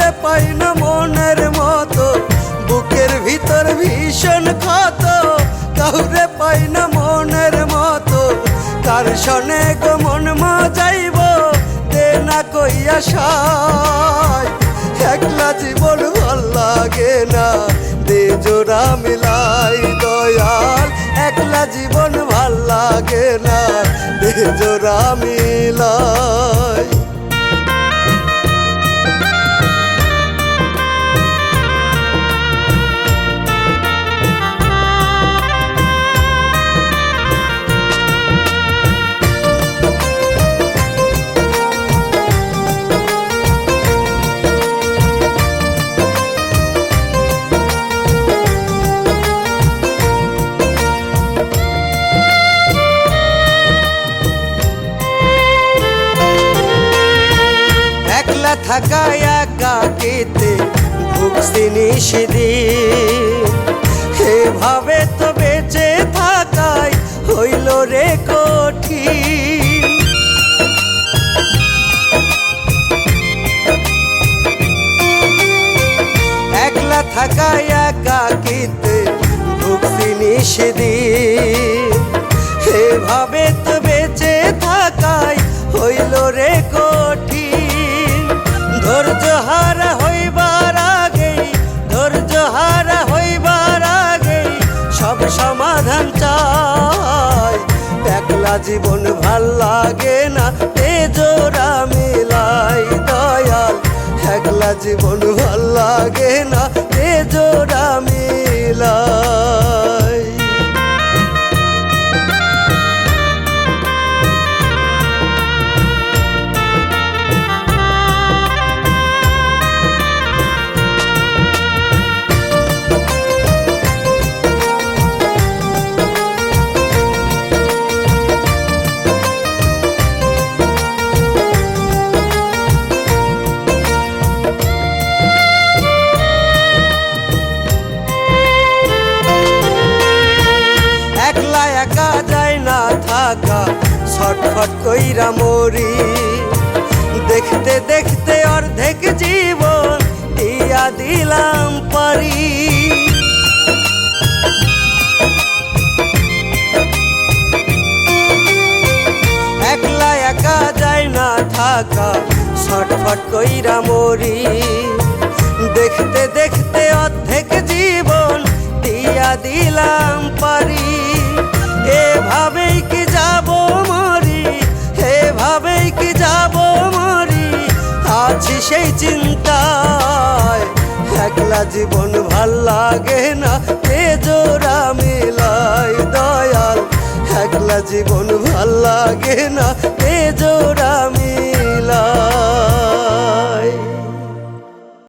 কাউরে পাই না মনের মতো, বুকের ভিতর ভীষণ ক্ষত। কাউরে পাই না মনের মতো, কার শনে গো মন মজাইব, দে না কইয়া সায়। একলা জীবন ভাল লাগে না, দে জোড়া মিলাই দয়াল। একলা জীবন ভাল লাগে না, দে জোড়া মিলাই। থাকা একাকিতে ভুগছি নিশিদিন, এভাবে তো বেঁচে থাকাই হইল রে কঠিন। একলা থাকা একাকিতে ভুগছি নিশিদিন, এভাবে তো বেঁচে থাকাই হইল রে কঠিন। ধৈর্য হারা হইবার আগেই, ধৈর্য হারা হইবার আগেই সব সমাধান চাই। একলা জীবন ভাল লাগে না, এ জোড়া মিলাই দয়াল। একলা জীবন ভাল লাগে না, এ জোড়া মিলাই। একা যায় না থাকা, ছটফট কইরা মরি। দেখতে দেখতে অর্ধেক জীবন দিয়া দিলাম পারি। একলা একা যায় না থাকা, ছটফট কইরা মরি। দেখতে দেখতে অর্ধেক জীবন দিয়া দিলাম পারি। এভাবেই কি যাব মরি, এভাবেই কি যাব মরি, আছি সেই চিন্তায়। একলা জীবন ভাল লাগে না, এ জোড়া মিলাই দয়াল। একলা জীবন ভাল লাগে না, এ জোড়া মিলাই।